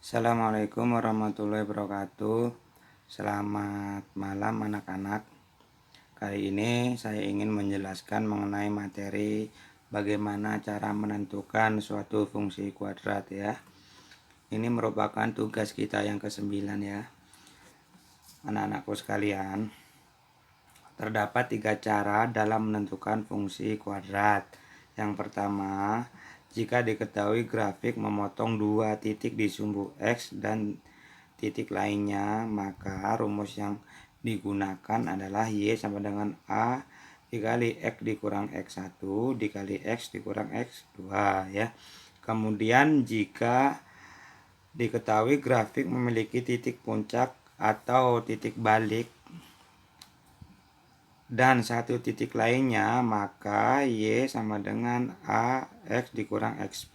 Assalamualaikum warahmatullahi wabarakatuh. Selamat malam anak-anak. Kali ini saya ingin menjelaskan mengenai materi bagaimana cara menentukan suatu fungsi kuadrat ya. Ini merupakan tugas kita yang ke-9 ya. Anak-anakku sekalian, terdapat 3 cara dalam menentukan fungsi kuadrat. Yang pertama, jika diketahui grafik memotong 2 titik di sumbu X dan titik lainnya, maka rumus yang digunakan adalah Y sama dengan A dikali X dikurang X1 dikali X dikurang X2 ya. Kemudian jika diketahui grafik memiliki titik puncak atau titik balik dan satu titik lainnya, maka Y sama dengan AX dikurang XP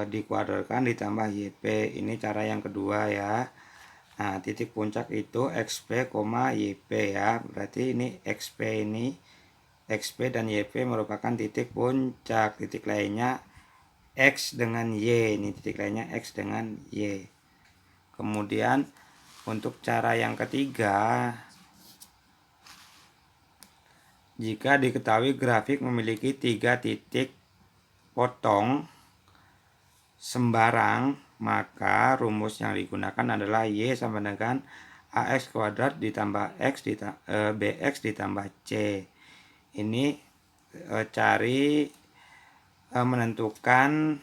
dikuadratkan ditambah YP. Ini cara yang kedua ya. Nah, titik puncak itu XP, YP ya. Berarti ini XP dan YP merupakan titik puncak. Titik lainnya X dengan Y. Ini titik lainnya X dengan Y. Kemudian untuk cara yang ketiga, jika diketahui grafik memiliki 3 titik potong sembarang, maka rumus yang digunakan adalah Y sama dengan AX kuadrat ditambah BX ditambah C. Ini cari menentukan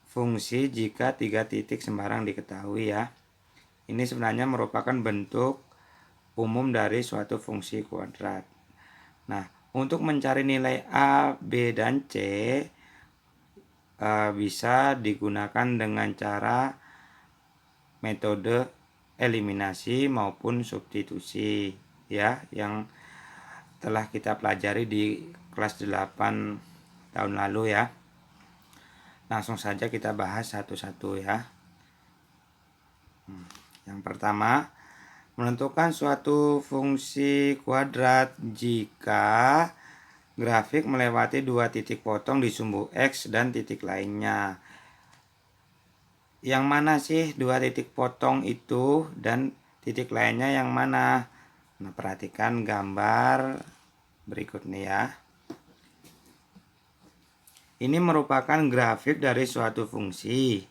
fungsi jika 3 titik sembarang diketahui ya. Ini sebenarnya merupakan bentuk umum dari suatu fungsi kuadrat. Nah, untuk mencari nilai A, B, dan C bisa digunakan dengan cara metode eliminasi maupun substitusi ya, yang telah kita pelajari di kelas 8 tahun lalu ya. Langsung saja kita bahas satu-satu ya. Yang pertama, menentukan suatu fungsi kuadrat jika grafik melewati 2 titik potong di sumbu X dan titik lainnya. Yang mana sih 2 titik potong itu dan titik lainnya yang mana? Nah, perhatikan gambar berikut nih ya. Ini merupakan grafik dari suatu fungsi.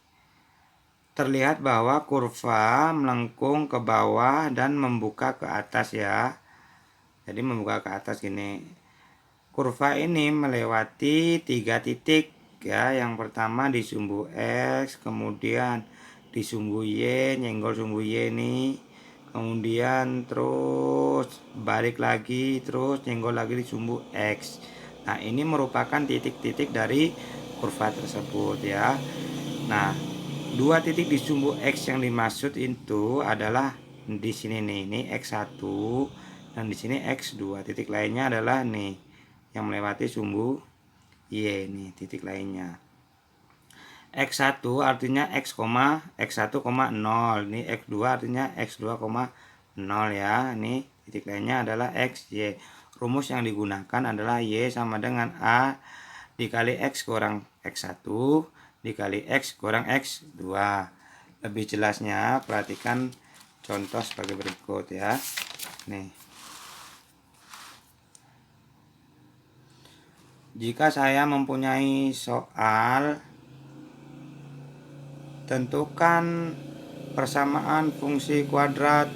Terlihat bahwa kurva melengkung ke bawah dan membuka ke atas ya. Jadi membuka ke atas gini. Kurva ini melewati 3 titik ya. Yang pertama di sumbu X, kemudian di sumbu Y, nyenggol sumbu Y ini, kemudian terus balik lagi, terus nyenggol lagi di sumbu X. Nah, ini merupakan titik-titik dari kurva tersebut ya. Nah, 2 titik di sumbu X yang dimaksud itu adalah di sini nih, ini X1 dan di sini X2. Titik lainnya adalah nih yang melewati sumbu Y nih, titik lainnya. X1 artinya X1, 0. Ini X2 artinya X2, 0 ya. Ini titik lainnya adalah XY. Rumus yang digunakan adalah Y sama dengan A dikali X kurang X1 dikali X kurang X2. Lebih jelasnya perhatikan contoh sebagai berikut ya. Nih. Jika saya mempunyai soal tentukan persamaan fungsi kuadrat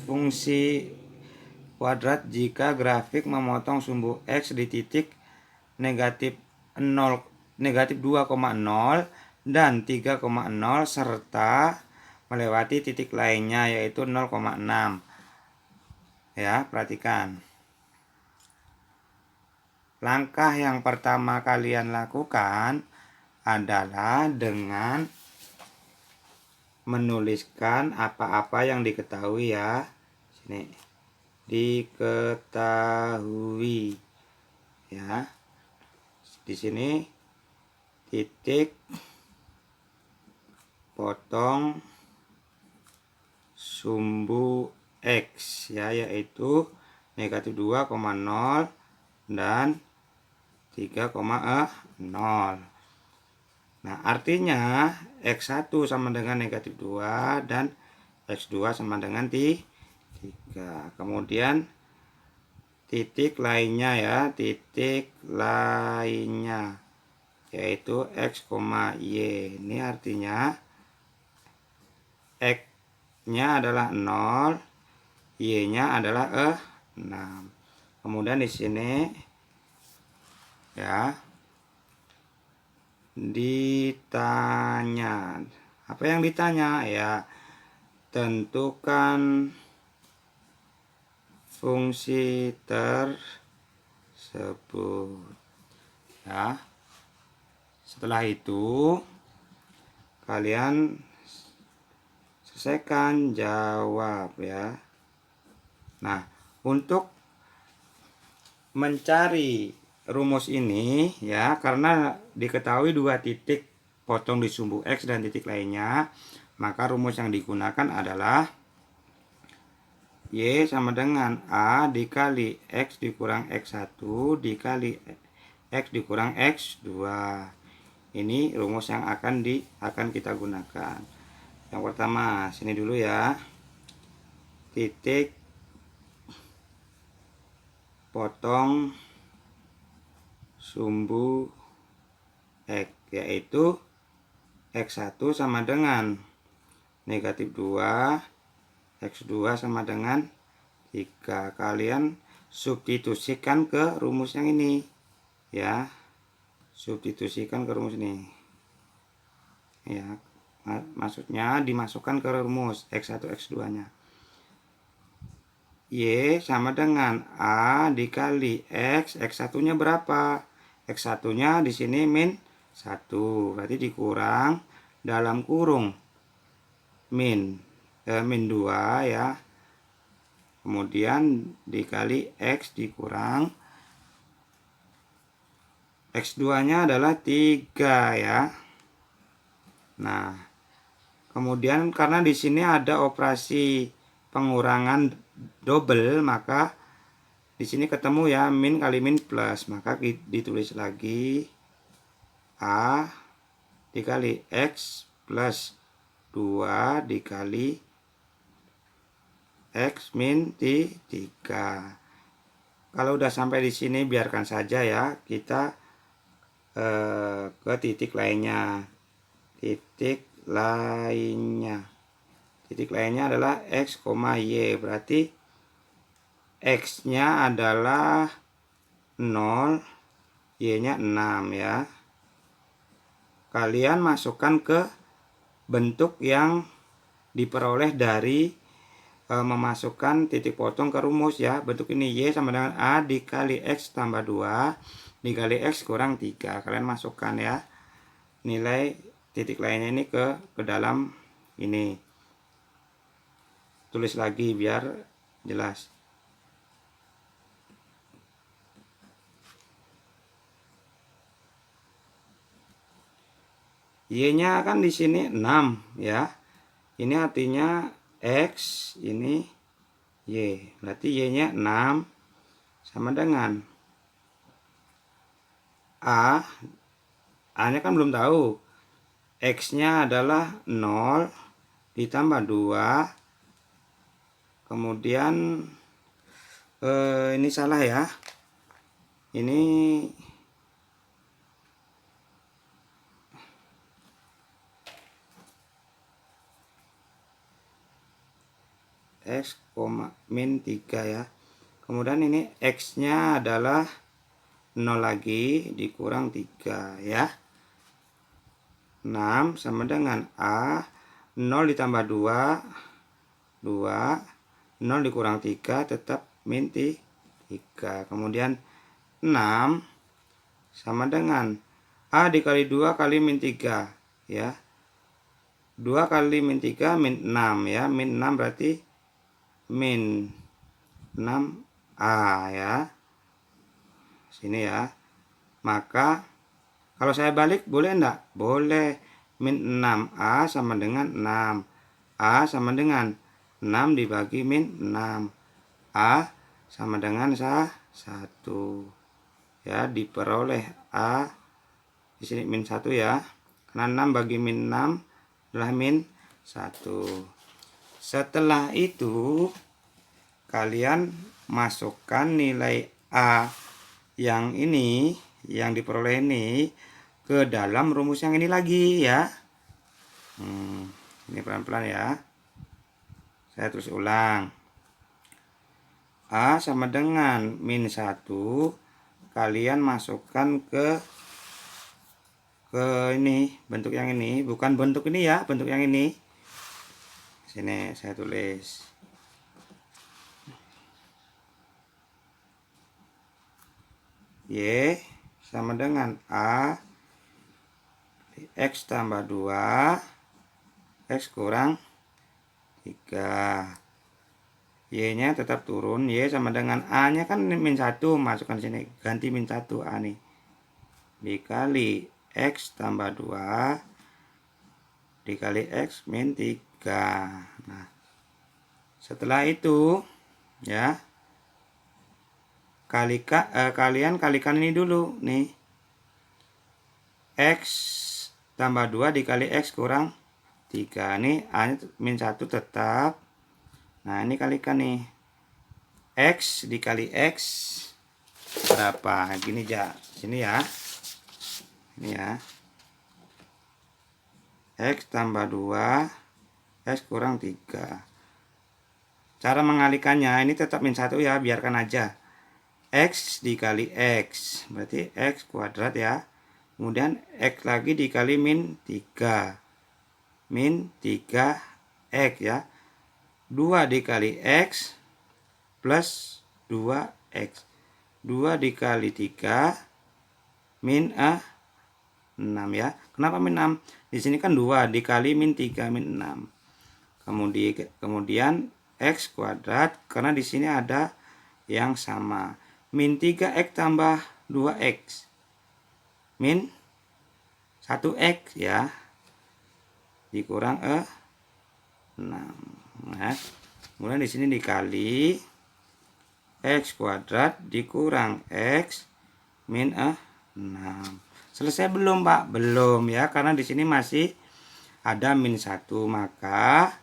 fungsi kuadrat jika grafik memotong sumbu X di titik negatif 2,0 dan 3,0 serta melewati titik lainnya yaitu 0,6 ya. Perhatikan, langkah yang pertama kalian lakukan adalah dengan menuliskan apa-apa yang diketahui ya. Sini diketahui ya. Di sini titik potong sumbu X ya, yaitu negatif 2,0 dan 3,0. Nah, artinya X1 sama dengan negatif 2 dan X2 sama dengan 3. Kemudian titik lainnya ya, titik lainnya yaitu X, Y. Ini artinya X-nya adalah 0, Y-nya adalah 6. Kemudian di sini ya ditanya. Apa yang ditanya? Ya, tentukan fungsi tersebut. Ya. Setelah itu kalian selesaikan jawab ya. Nah, untuk mencari rumus ini ya, karena diketahui dua titik potong di sumbu X dan titik lainnya, maka rumus yang digunakan adalah Y sama dengan A dikali X dikurang X1 dikali X dikurang X2. Ini rumus yang akan kita gunakan. Yang pertama, sini dulu ya. Titik potong sumbu X, yaitu X1 sama dengan negatif 2, X2 sama dengan 3. Kalian substitusikan ke rumus yang ini ya. Substitusikan ke rumus ini ya, maksudnya dimasukkan ke rumus X1 X2 nya. Y sama dengan A dikali X. X1 nya berapa? X1 nya di sini min 1, berarti dikurang dalam kurung min 2 ya, kemudian dikali X dikurang X2 nya adalah 3 ya. Nah, kemudian karena di sini ada operasi pengurangan double, maka di sini ketemu ya min kali min plus, maka ditulis lagi A dikali X plus 2 dikali X min 3. Kalau udah sampai di sini biarkan saja ya, kita ke titik lainnya. Titik lainnya adalah X, Y. Berarti X nya adalah 0, Y nya 6 ya. Kalian masukkan ke bentuk yang diperoleh dari memasukkan titik potong ke rumus ya. Bentuk ini Y sama dengan A dikali X tambah 2 dikali X kurang 3. Kalian masukkan ya nilai titik lainnya ini ke dalam ini. Tulis lagi biar jelas. Y-nya kan di sini 6 ya. Ini artinya X, ini Y. Berarti Y-nya 6 sama dengan A. A-nya kan belum tahu. X-nya adalah 0 ditambah 2. Kemudian ini salah ya. Ini X, min 3 ya. Kemudian ini X-nya adalah 0 lagi dikurang 3 ya. 6 sama dengan A 0 ditambah 2 0 dikurang 3 tetap min 3. Kemudian 6 sama dengan A dikali 2 kali min 3 ya. 2 kali min 3 min 6 ya. Min 6 berarti min 6A ya. Sini ya. Maka kalau saya balik boleh enggak? Boleh. Min 6A sama dengan 6. A sama dengan 6 dibagi min 6. A sama dengan 1. Ya, diperoleh A di sini min 1 ya. karena 6 bagi min 6 adalah min 1. Setelah itu kalian masukkan nilai A yang ini, yang diperoleh ini, ke dalam rumus yang ini lagi ya. Ini pelan-pelan ya. Saya tulis ulang. A sama dengan min 1. Kalian masukkan ke ini, bentuk yang ini, bukan bentuk ini ya, bentuk yang ini. Sini saya tulis. Y sama dengan A X tambah 2 X kurang 3. Y nya tetap turun. Y sama dengan A nya kan min 1, masukkan sini, ganti min 1 A nih, dikali X tambah 2 dikali X min 3. Nah, setelah itu ya, kalian kalikan ini dulu nih, X tambah 2 dikali X kurang 3. Ini A nya min 1 tetap. Nah, ini kalikan nih, X dikali X berapa, gini ya, sini ya, ini ya, X tambah 2 X kurang 3. Cara mengalikannya ini tetap min 1 ya, biarkan aja. X dikali X berarti X kuadrat ya, kemudian X lagi dikali min 3, min 3 X ya, 2 dikali X plus 2X, 2 dikali 3 min 6 ya. Kenapa min 6? Di sini kan 2 dikali min 3 min 6. Kemudian X kuadrat, karena di sini ada yang sama. Min 3X tambah 2X. Min 1X ya. Dikurang 6. Nah, kemudian di sini dikali X kuadrat dikurang X min 6. Selesai belum, Pak? Belum ya, karena di sini masih ada min 1, maka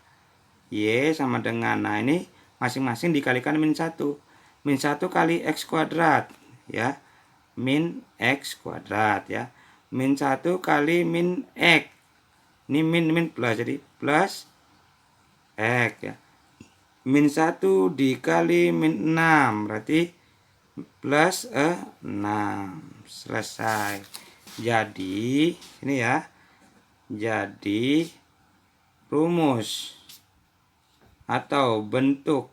Y sama dengan, nah ini masing-masing dikalikan min 1. Min 1 kali X kuadrat ya, min X kuadrat ya. Min 1 kali min X, ini min plus, jadi plus X ya. Min 1 dikali min 6 berarti plus 6. Selesai. Jadi ini ya, jadi rumus atau bentuk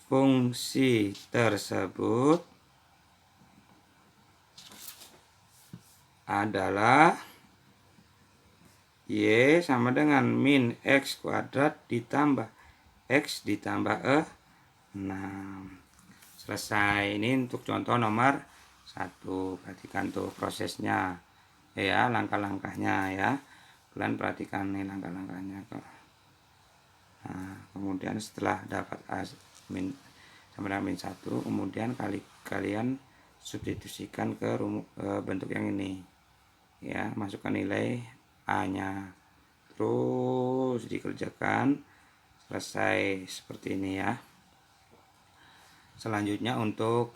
fungsi tersebut adalah Y sama dengan min X kuadrat ditambah X ditambah 6. Selesai. Ini untuk contoh nomor 1. Perhatikan tuh prosesnya ya, langkah-langkahnya ya. Kalian perhatikan nih langkah-langkahnya. Nah, kemudian setelah dapat A min sama dengan min 1, kemudian kalian substitusikan ke bentuk yang ini ya, masukkan nilai A nya, terus dikerjakan. Selesai seperti ini ya. Selanjutnya untuk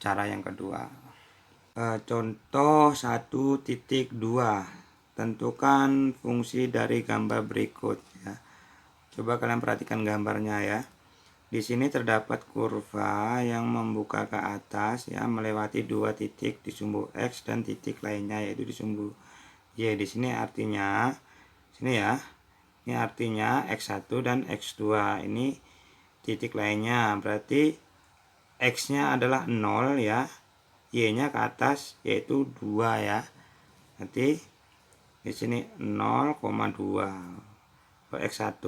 cara yang kedua, contoh 1.2, tentukan fungsi dari gambar berikut ya. Coba kalian perhatikan gambarnya ya. Di sini terdapat kurva yang membuka ke atas ya, melewati 2 titik di sumbu X dan titik lainnya yaitu di sumbu Y. Di sini artinya sini ya. Ini artinya X1 dan X2. Ini titik lainnya, berarti X-nya adalah 0 ya. Y-nya ke atas yaitu 2 ya. Nanti di sini 0,2. Kalau X1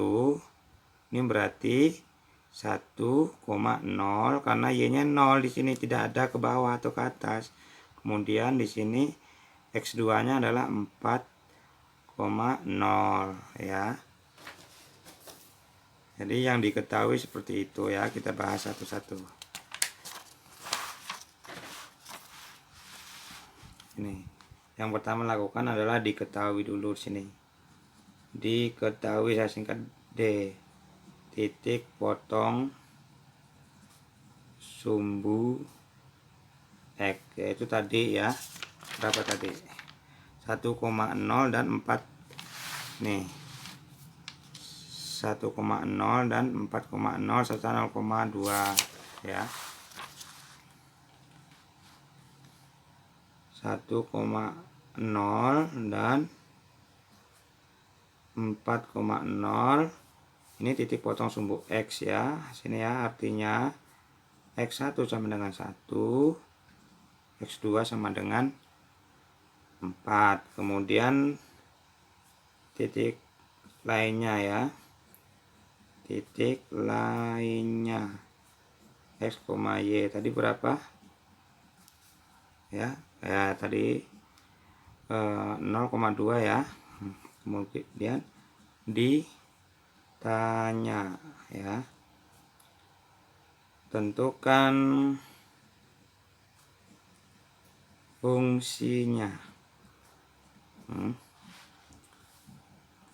ini berarti 1,0 karena Y-nya 0, di sini tidak ada ke bawah atau ke atas. Kemudian di sini X2-nya adalah 4,0 ya. Jadi yang diketahui seperti itu ya, kita bahas satu-satu. Ini yang pertama lakukan adalah diketahui dulu sini. Diketahui saya singkat D. Titik potong sumbu X, yaitu tadi ya, berapa tadi, 1,0 dan 4 nih, 1,0 dan 4,0 serta 0,2 ya, 1,0 dan 4,0. Ini titik potong sumbu X ya, sini ya, artinya X1 sama dengan 1, X2 sama dengan 4. Kemudian titik lainnya ya, titik lainnya X, Y tadi berapa ya, tadi 0,2 ya. Kemudian ditanya ya, tentukan fungsinya,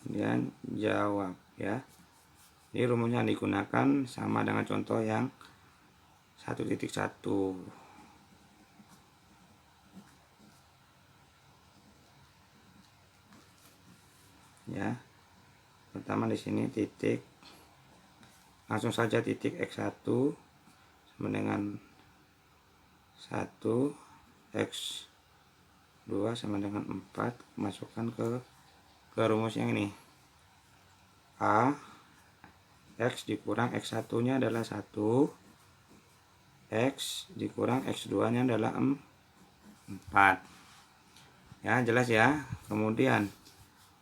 kemudian jawab ya. Ini rumusnya digunakan sama dengan contoh yang 1.1 ya. Pertama di sini titik, langsung saja titik X1 sama dengan 1, X2 sama dengan 4, masukkan ke rumus yang ini. A X dikurang X1 nya adalah 1, X dikurang X2 nya adalah 4 ya, jelas ya. Kemudian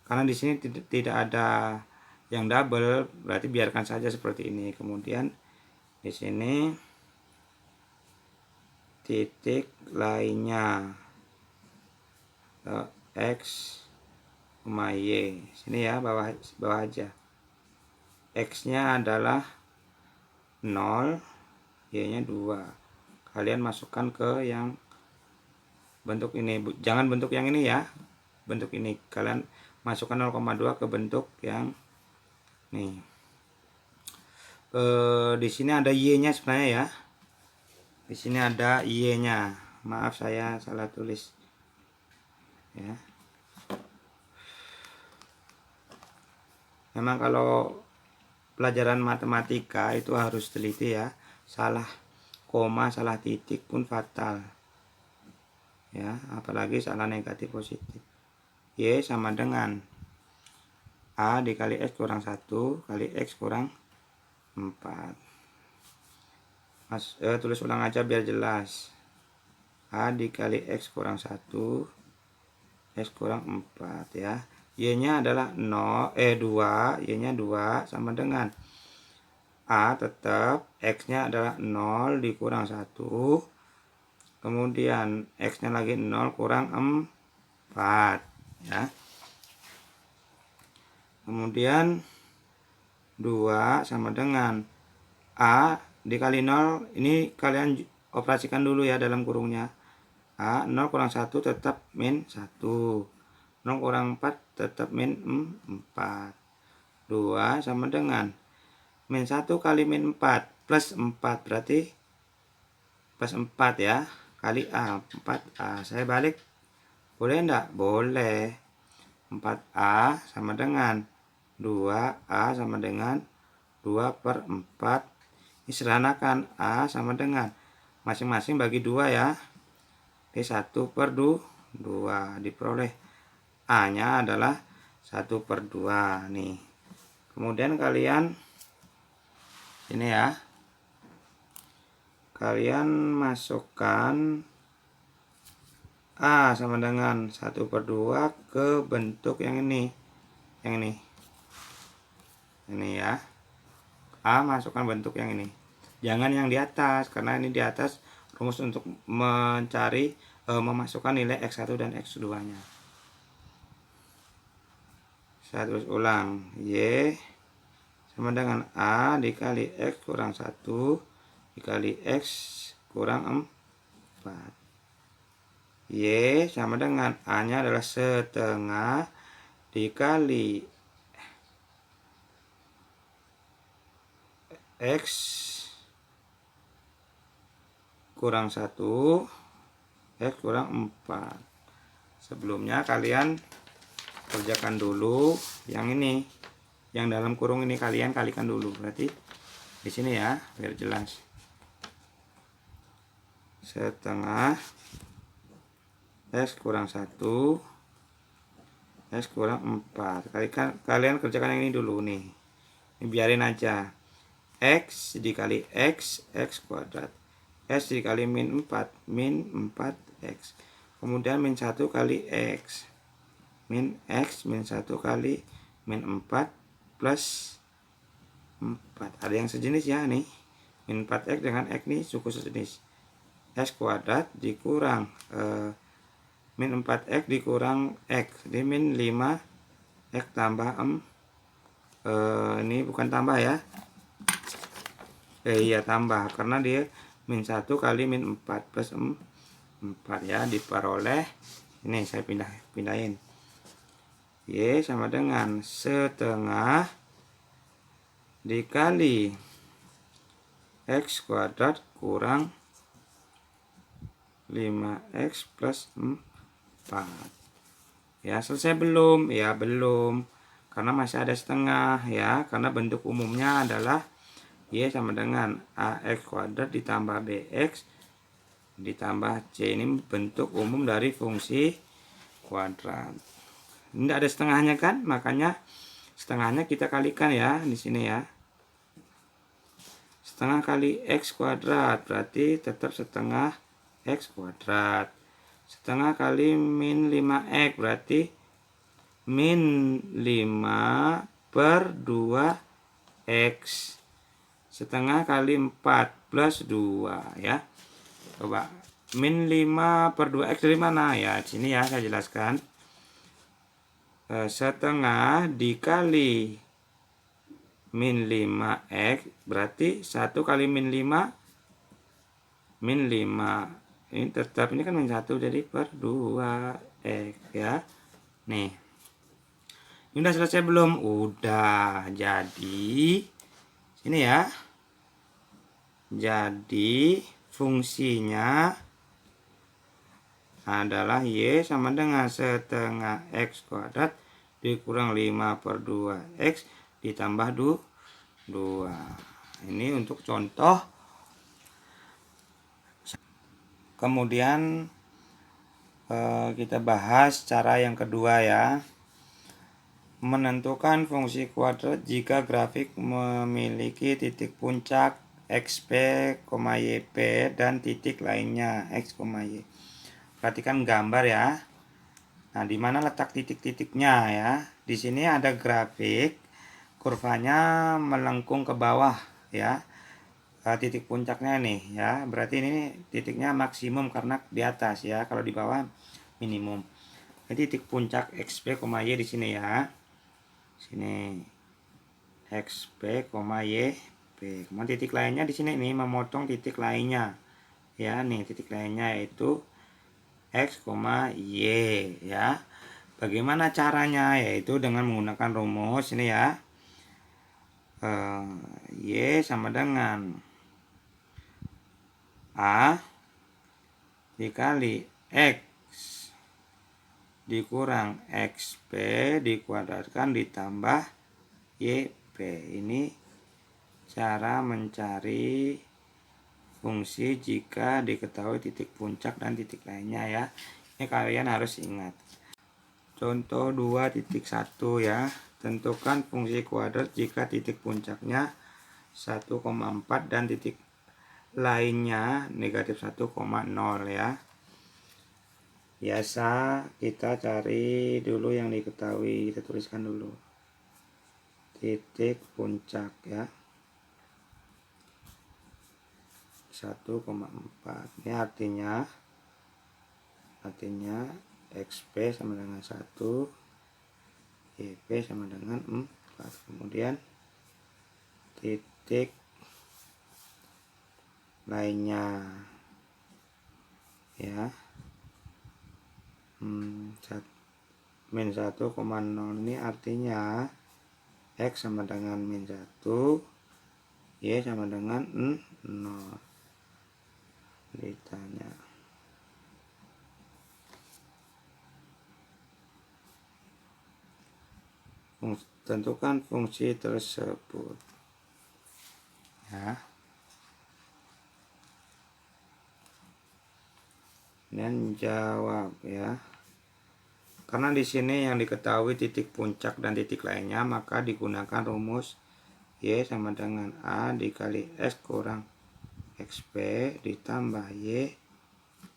karena di sini tidak ada yang double, berarti biarkan saja seperti ini. Kemudian di sini titik lainnya X, Y, sini ya, bawah aja. X nya adalah 0, Y nya 2. Kalian masukkan ke yang bentuk ini, jangan bentuk yang ini ya, bentuk ini kalian masukkan 0,2 ke bentuk yang nih. Di sini ada Y nya sebenarnya ya, di sini ada Y nya, maaf saya salah tulis ya. Memang kalau pelajaran matematika itu harus teliti ya, salah koma, salah titik pun fatal ya, apalagi salah negatif positif. Y sama dengan A dikali X kurang 1 kali X kurang 4. Tulis ulang aja biar jelas. A dikali X kurang 1, X kurang 4 ya. Y nya adalah 2, Y nya 2 sama dengan A tetap, X nya adalah 0 dikurang 1, kemudian X nya lagi 0 kurang 4 ya. Kemudian 2 sama dengan A dikali 0, ini kalian operasikan dulu ya dalam kurungnya. A 0 kurang 1 tetap min 1, 0 kurang 4 tetap min 4. 2 sama dengan min 1 kali min 4 plus 4, berarti plus 4 ya, kali A, 4A. Saya balik boleh enggak? Boleh. 4A sama dengan 2A sama dengan 2 per 4. Ini sederhanakan, A sama dengan masing-masing bagi 2 ya, Oke, 1 per 2 diperoleh A nya adalah 1 per 2 nih. Kemudian kalian ini ya, kalian masukkan A sama dengan 1 per 2 ke bentuk yang ini, ini ya. A masukkan bentuk yang ini, jangan yang di atas, karena ini di atas rumus untuk mencari memasukkan nilai X1 dan X2 nya. Saya tulis ulang, Y sama dengan A dikali X kurang 1 dikali X kurang 4. Y sama dengan A-nya adalah setengah dikali X kurang 1, X kurang 4. Sebelumnya kalian kerjakan dulu yang ini, yang dalam kurung ini kalian kalikan dulu. Berarti di sini ya, biar jelas. Setengah X kurang 1, X kurang 4. Kalian kerjakan yang ini dulu nih. Ini biarin aja. X dikali X kuadrat. X dikali min 4, min 4X. Kemudian min 1 kali X. Min X, min 1 kali min 4 plus 4. Ada yang sejenis ya nih. Min 4X dengan X nih suku sejenis. X kuadrat dikurang min 4X dikurang X. Jadi min 5X tambah ini bukan tambah ya. Iya tambah, karena dia min 1 kali min 4 plus 4 ya, diperoleh. Ini saya pindahin. Y sama dengan setengah dikali X kuadrat kurang 5X plus 4. Ya, selesai belum? Ya, belum. Karena masih ada setengah ya, karena bentuk umumnya adalah Y sama dengan AX kuadrat ditambah BX ditambah C. Ini bentuk umum dari fungsi kuadrat. Ini tidak ada setengahnya kan, makanya setengahnya kita kalikan ya di sini ya. Setengah kali X kuadrat berarti tetap setengah X kuadrat. Setengah kali min 5X berarti min 5 per 2X. Setengah kali 4 plus 2 ya. Coba min 5 per 2X dari mana ya? Di sini ya saya jelaskan. Setengah dikali min 5X berarti 1 kali min 5 min 5. Ini tetap ini kan min 1 jadi per 2X ya. Nih. Ini udah selesai belum? Udah. Jadi ini ya. Jadi fungsinya adalah Y sama dengan setengah X kuadrat dikurang 5 per 2X ditambah 2. Ini untuk contoh. Kemudian kita bahas cara yang kedua ya. Menentukan fungsi kuadrat jika grafik memiliki titik puncak XP, YP dan titik lainnya X, Y. Perhatikan gambar ya. Nah, di mana letak titik-titiknya ya? Di sini ada grafik, kurvanya melengkung ke bawah ya. Titik puncaknya nih ya. Berarti ini titiknya maksimum karena di atas ya. Kalau di bawah minimum. Jadi titik puncak XP, Y di sini ya. Sini XP, YP. Kemudian titik lainnya di sini nih memotong titik lainnya. Ya, nih titik lainnya yaitu X, Y ya. Bagaimana caranya? Yaitu dengan menggunakan rumus ini ya. Y sama dengan A dikali X dikurang XP dikuadratkan ditambah YP. Ini cara mencari fungsi jika diketahui titik puncak dan titik lainnya ya. Ini kalian harus ingat. Contoh 2.1 ya. Tentukan fungsi kuadrat jika titik puncaknya 1,4 dan titik lainnya negatif 1,0 ya. Biasa kita cari dulu yang diketahui, kita tuliskan dulu. Titik puncak ya. 1,4. Ini artinya XP sama dengan 1, YP sama dengan 4. Kemudian titik lainnya ya. min 1,0 ini artinya X sama dengan min 1, Y sama dengan 0. Ditanya. Tentukan fungsi tersebut. Ya. Dan jawab ya. Karena di sini yang diketahui titik puncak dan titik lainnya, maka digunakan rumus Y sama dengan A dikali X kurang XP ditambah Y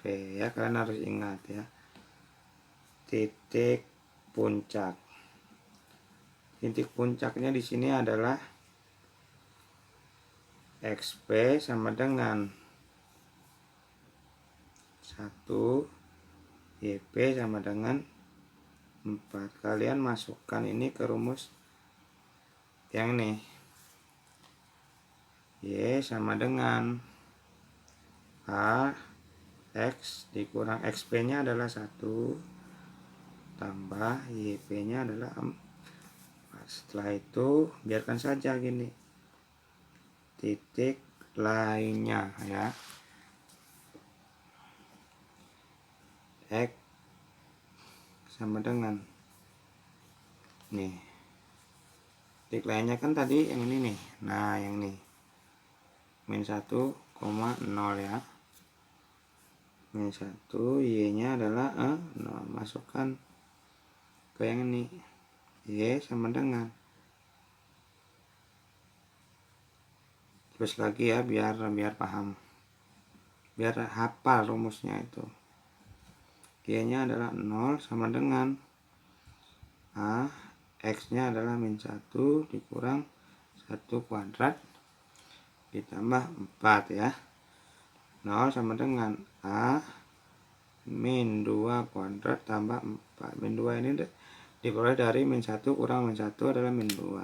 P. Ya, kalian harus ingat ya. Titik puncak. Titik puncaknya di sini adalah XP sama dengan 1, YP sama dengan 4. Kalian masukkan ini ke rumus yang ini. Y sama dengan A X dikurang XP nya adalah 1 tambah YP nya adalah 4. Setelah itu biarkan saja gini. Titik lainnya ya. X sama dengan nih. Titik lainnya kan tadi yang ini nih. Nah, yang ini. Min 1,0 ya. Min 1, Y-nya adalah 0. Masukkan ke yang ini. Y sama dengan. Terus lagi ya biar paham. Biar hafal rumusnya itu. Y-nya adalah 0 sama dengan A, X-nya adalah min 1 dikurang 1 kuadrat ditambah 4 ya. 0 sama dengan A min 2 kuadrat tambah 4. Min 2 ini diperoleh dari min 1 kurang min 1 adalah min 2.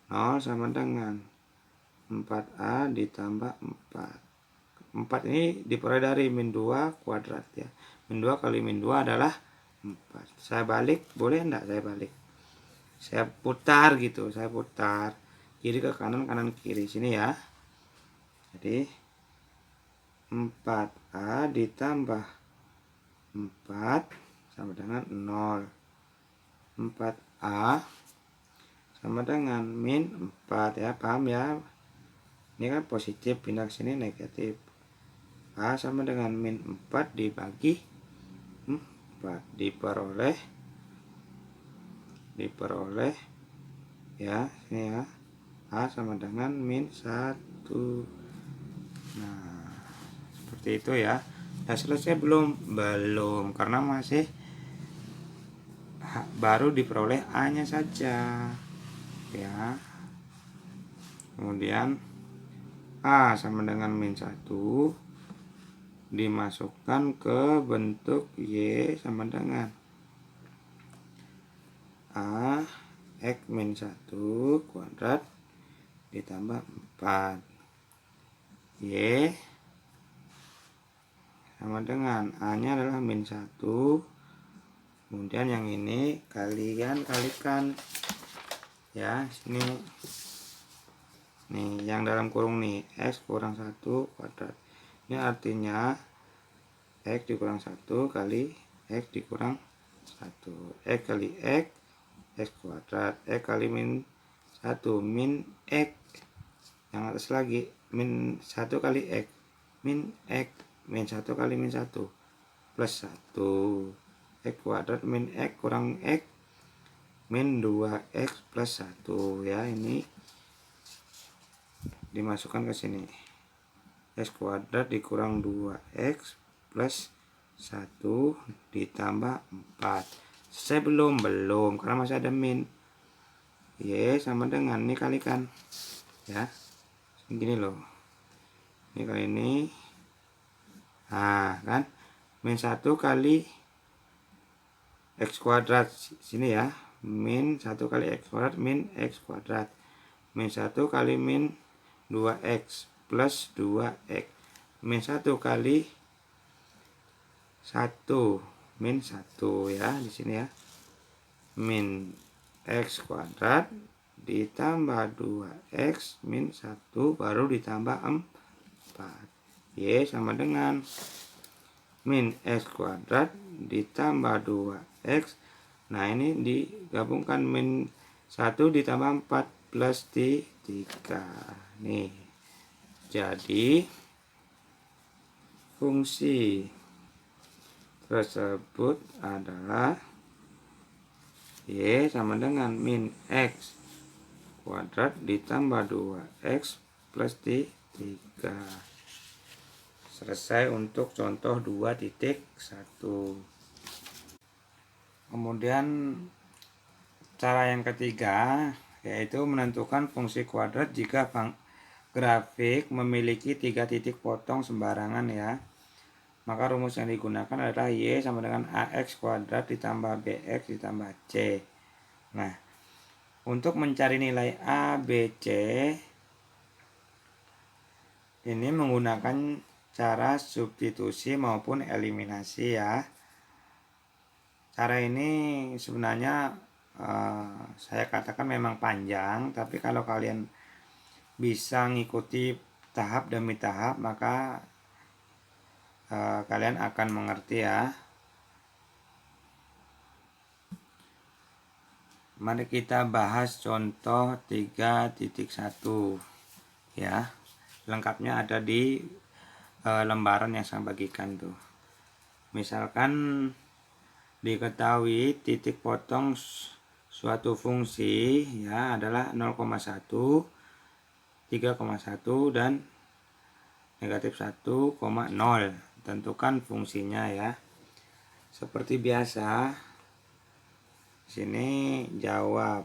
0 sama dengan 4A ditambah 4. 4 ini diperoleh dari min 2 kuadrat ya. Min 2 kali min 2 adalah 4. Saya balik, boleh enggak saya balik? Saya putar gitu, saya putar kiri ke kanan, kanan kiri sini ya. Jadi 4A ditambah 4 sama dengan 0. 4A sama dengan min 4 ya, paham ya? Ini kan positif, pindah ke sini negatif. A sama dengan min 4 dibagi 4 diperoleh ya, ini ya. A sama dengan min 1. Nah, seperti itu ya. Nah, selesai belum? Belum, karena masih baru diperoleh A-nya saja. Ya. Kemudian A sama dengan min 1 dimasukkan ke bentuk Y sama dengan A X min 1 kuadrat ditambah 4. Y sama dengan A-nya adalah min 1. Kemudian yang ini kalian kalikan ya, sini nih yang dalam kurung nih X kurang 1 kuadrat. Ini artinya X dikurang 1 kali X dikurang 1. X kali X X kuadrat. X kali min 1 min X. Yang atas lagi min 1 kali X min X. Min 1 kali min 1 plus 1. X kuadrat min X kurang X min 2X plus 1 ya. Ini dimasukkan ke sini. X kuadrat dikurang 2X plus 1 ditambah 4. Selesai belum? Belum, karena masih ada min. Y sama dengan, ini kalikan ya, gini loh, ini kali ini. Nah kan, min 1 kali X kuadrat sini ya, min 1 kali X kuadrat min X kuadrat. Min 1 kali min 2X plus 2X. Min 1 kali 1 min 1 ya di sini ya. Min x kuadrat ditambah 2x min 1 baru ditambah 4. Y sama dengan min x kuadrat ditambah 2x. Nah, ini digabungkan min 1 ditambah 4 plus 3. Nih. Jadi fungsi tersebut adalah Y sama dengan min x kuadrat ditambah 2x plus 3. Selesai untuk contoh 2.1. Kemudian cara yang ketiga yaitu menentukan fungsi kuadrat jika grafik memiliki 3 titik potong sembarangan ya. Maka rumus yang digunakan adalah Y sama dengan AX kuadrat ditambah BX ditambah C. Nah, untuk mencari nilai A, B, C ini menggunakan cara substitusi maupun eliminasi ya. Cara ini sebenarnya saya katakan memang panjang, tapi kalau kalian bisa ngikuti tahap demi tahap maka kalian akan mengerti ya. Mari kita bahas contoh 3.1 ya. Lengkapnya ada di lembaran yang saya bagikan tuh. Misalkan diketahui titik potong suatu fungsi ya adalah 0,1, 3,1 dan negatif 1,0. Tentukan fungsinya ya. Seperti biasa, sini jawab.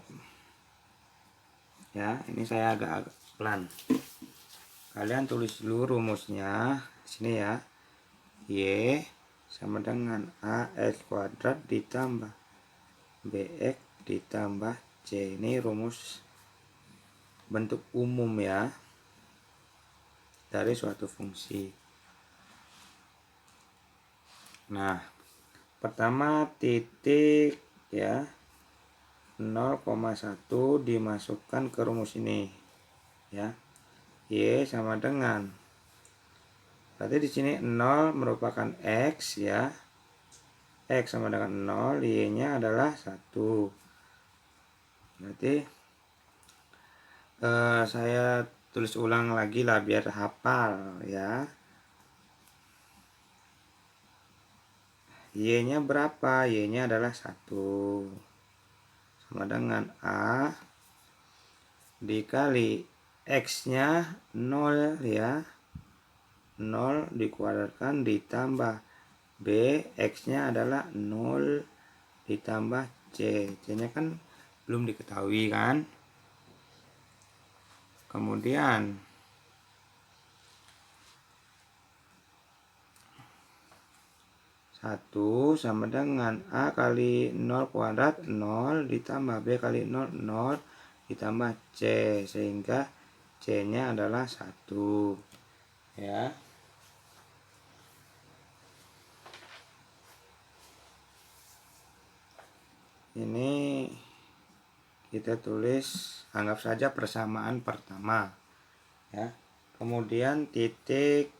Ya, ini saya agak pelan. Kalian tulis dulu rumusnya. Sini ya. Y sama dengan AX kuadrat ditambah BX ditambah C. Ini rumus bentuk umum ya dari suatu fungsi. Nah, pertama titik ya 0,1 dimasukkan ke rumus ini ya. Y sama dengan, berarti di sini 0 merupakan X ya. X sama dengan 0, Y-nya adalah 1. Berarti saya tulis ulang lagi lah biar hafal ya. Y-nya berapa? Y-nya adalah 1. Sama dengan A dikali X-nya 0 ya. 0 dikuadratkan ditambah B, X-nya adalah 0 ditambah C. C-nya kan belum diketahui kan. Kemudian 1 sama dengan A kali 0 kuadrat 0 ditambah B kali 0, 0 ditambah C. Sehingga C-nya adalah 1. Ya. Ini kita tulis, anggap saja persamaan pertama. Ya. Kemudian titik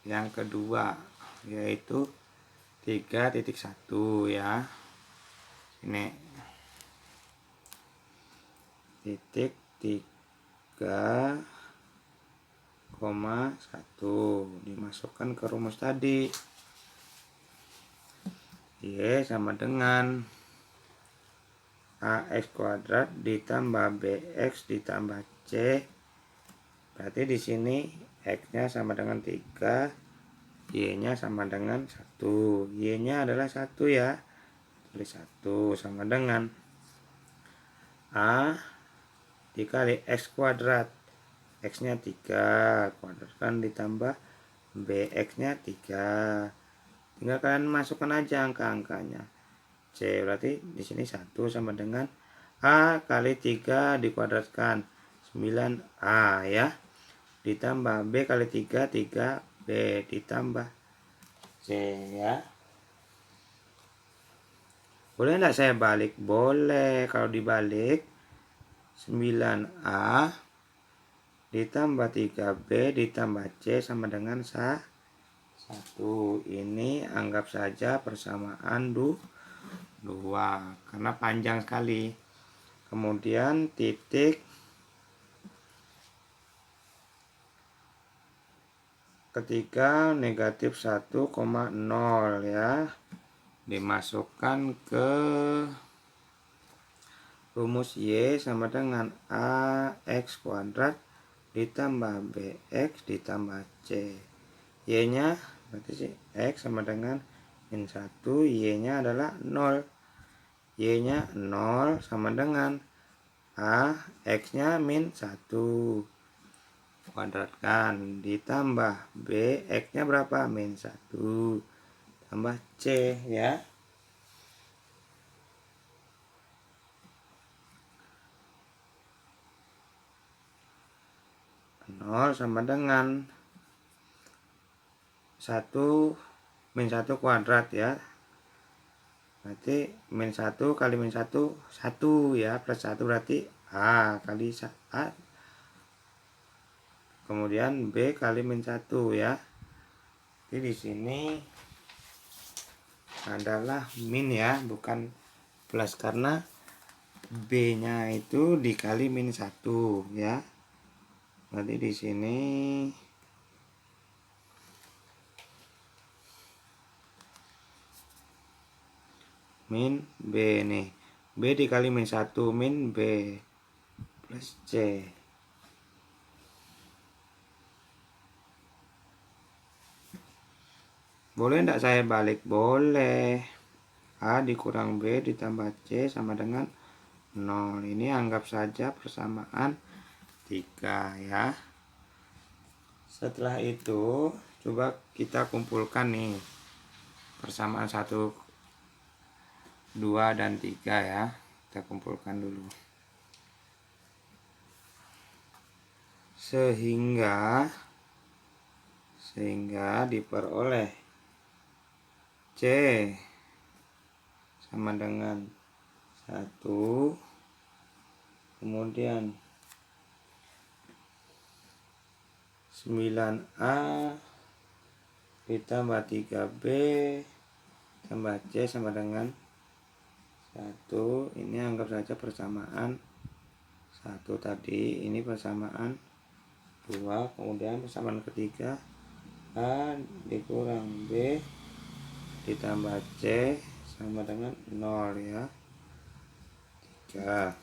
yang kedua yaitu 3.1 ya. Ini titik 3,1 dimasukkan ke rumus tadi. Y sama dengan AX kuadrat ditambah BX ditambah C. Berarti di sini X-nya sama dengan 3, Y-nya sama dengan 1. Y-nya adalah 1 ya. Tulis 1 sama dengan A dikali X kuadrat. X-nya 3, kuadratkan ditambah BX-nya 3. Tinggal kalian masukkan aja angka-angkanya. C berarti di sini 1 sama dengan A kali 3 dikuadratkan 9A ya. Ditambah B kali 3, 3B ditambah C ya. Boleh enggak saya balik? Boleh. Kalau dibalik 9A ditambah 3B ditambah C sama dengan 1. Ini anggap saja persamaan 2 karena panjang sekali. Kemudian titik ketiga negatif 1,0 ya. Dimasukkan ke rumus Y sama dengan AX kuadrat ditambah BX ditambah C. Y nya berarti sih X sama dengan min 1, Y nya adalah 0. Y nya 0 sama dengan X nya min 1 kuadratkan ditambah B, X nya berapa? Min 1 tambah C ya. Nol sama dengan 1 min 1 kuadrat ya. Berarti min 1 kali min 1 1 ya, plus 1 berarti A kali A. Kemudian B kali min 1 ya. Jadi di sini adalah min ya, bukan plus karena B-nya itu dikali min 1 ya. Berarti di sini min B nih. B dikali min 1 min B plus C. Boleh enggak saya balik? Boleh. A dikurang B ditambah C sama dengan 0. Ini anggap saja persamaan 3 ya. Setelah itu coba kita kumpulkan nih persamaan 1, 2 dan 3 ya. Kita kumpulkan dulu. Sehingga diperoleh C sama dengan 1, kemudian 9A ditambah 3B tambah C sama dengan 1. Ini anggap saja persamaan 1 tadi. Ini persamaan 2. Kemudian persamaan ketiga A dikurang B ditambah C sama dengan 0 ya. 3.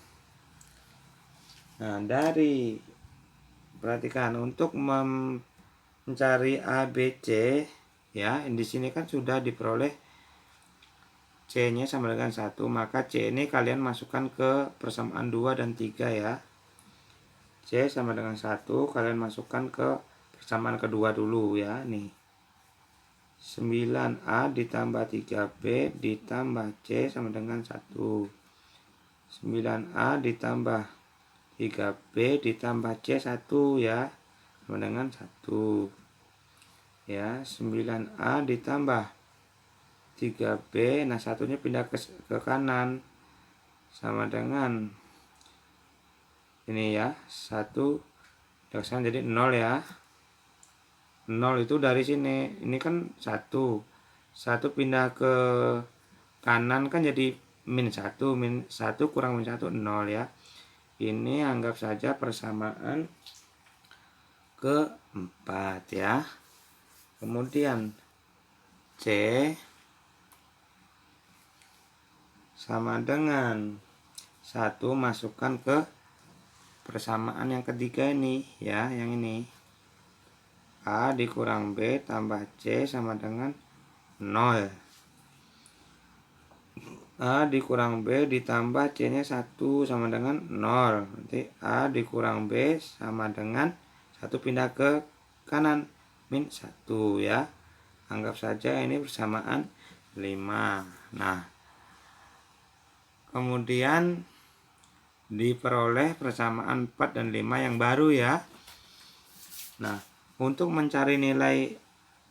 Nah, dari perhatikan untuk mencari A, B, C ya, di sini kan sudah diperoleh C-nya sama dengan 1, maka C ini kalian masukkan ke persamaan 2 dan 3 ya. C sama dengan 1 kalian masukkan ke persamaan kedua dulu ya, nih. 9A ditambah 3B ditambah C sama dengan 1. 9A ditambah 3B ditambah C 1 ya, sama dengan 1. Ya, 9A ditambah 3B, nah satunya pindah ke kanan sama dengan ini ya, 1 jadi 0 ya. 0 itu dari sini, ini kan 1 pindah ke kanan kan jadi min 1 kurang min 1 0 ya. Ini anggap saja persamaan keempat ya. Kemudian C sama dengan 1 masukkan ke persamaan yang ketiga ini ya, yang ini. A dikurang B tambah C sama dengan 0. A dikurang B ditambah C nya 1 sama dengan 0. Nanti A dikurang B sama dengan 1 pindah ke kanan min 1 ya. Anggap saja ini persamaan 5. Nah, kemudian diperoleh persamaan 4 dan 5 yang baru ya. Nah, untuk mencari nilai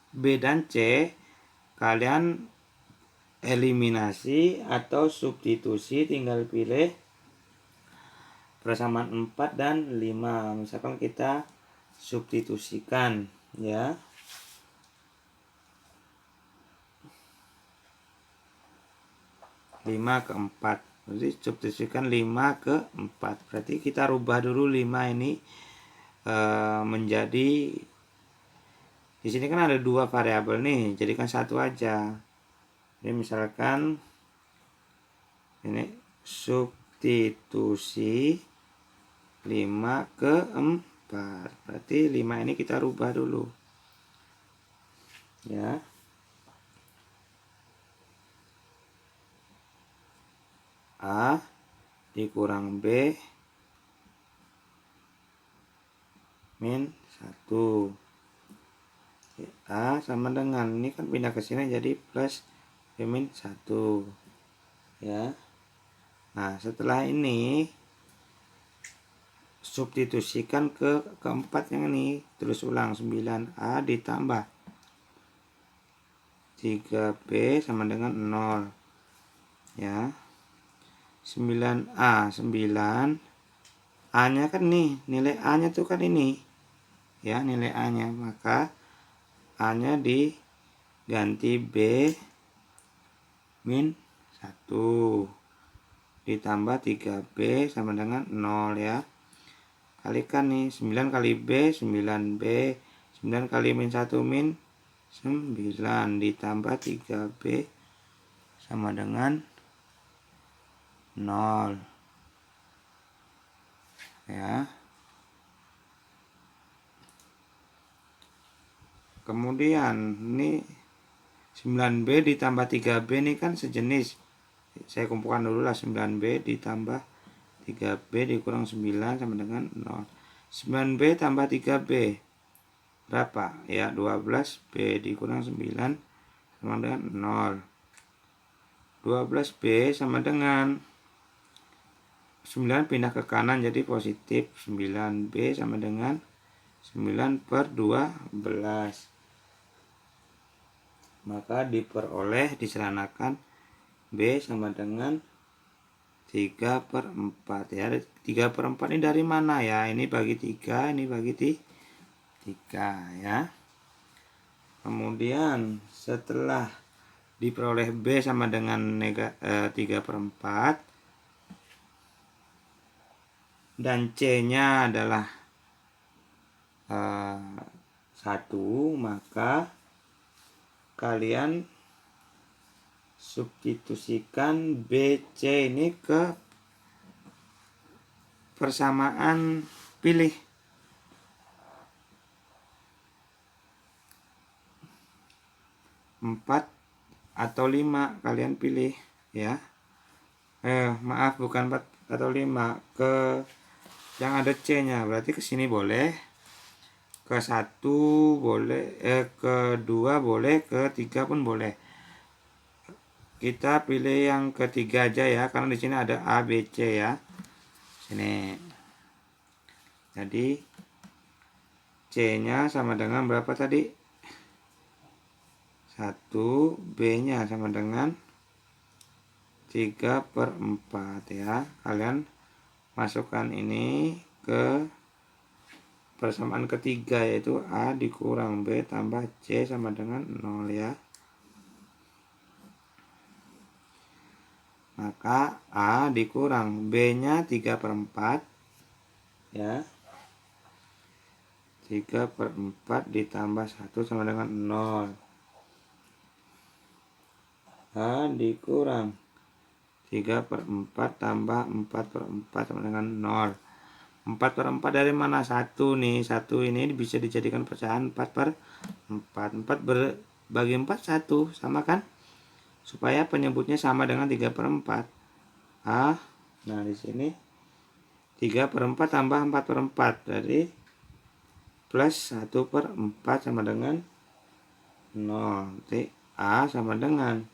B dan C kalian eliminasi atau substitusi, tinggal pilih persamaan 4 dan 5. Misalkan kita substitusikan ya. 5 ke 4. Jadi substitusikan 5 ke 4. Berarti kita rubah dulu 5 ini menjadi, di sini kan ada 2 variabel nih, jadikan satu aja. Jadi misalkan ini substitusi 5 ke 4. Berarti 5 ini kita rubah dulu. Ya. A dikurang B min 1. A sama dengan, ini kan pindah ke sini jadi plus B min 1 ya. Nah setelah ini substitusikan ke keempat yang ini, terus ulang 9A ditambah 3B sama dengan 0 ya. 9A 9 A nya kan nih, nilai A nya tuh kan ini ya, nilai A nya, maka A nya diganti B min 1 ditambah 3B sama dengan 0 ya. Kalikan nih, 9 kali B 9B, 9 kali min 1 min 9 ditambah 3B sama dengan 0 ya. Kemudian ini 9B ditambah 3B ini kan sejenis. Saya kumpulkan dulu lah, 9B ditambah 3B dikurang 9 sama dengan 0. 9B tambah 3B berapa? Ya 12B dikurang 9 sama dengan 0. 12B sama dengan 9 pindah ke kanan jadi positif, 9B sama dengan 9 per 12. Maka diperoleh, diseranakan B sama dengan 3 per 4 ya. 3 per 4 ini dari mana ya? Ini bagi 3, ini bagi 3 ya. Kemudian setelah diperoleh B sama dengan 3 per 4 dan C nya adalah 1, maka kalian substitusikan BC ini ke persamaan pilih. Empat atau 5 kalian pilih ya. Maaf, bukan 4 atau 5, ke yang ada C nya, berarti ke sini boleh, ke 1 boleh, ke 2 boleh, ke 3 pun boleh. Kita pilih yang ketiga aja ya, karena di sini ada A, B, C ya. Sini. Jadi C-nya sama dengan berapa tadi? 1, B-nya sama dengan 3 per 4 ya. Kalian masukkan ini ke persamaan ketiga, yaitu A dikurang B tambah C sama dengan 0 ya. Maka A dikurang B-nya 3 per 4 ya. 3 per 4 ditambah 1 sama dengan 0. A dikurang 3 per 4 tambah 4 per 4 sama dengan 0. 4 per 4 dari mana? 1 nih. 1 ini bisa dijadikan pecahan 4 per 4. 4 bagi 4 1, sama kan? Supaya penyebutnya sama dengan 3 per 4. Nah di sini 3 per 4 tambah 4 per 4. Jadi plus 1 per 4 sama dengan 0. Jadi A sama dengan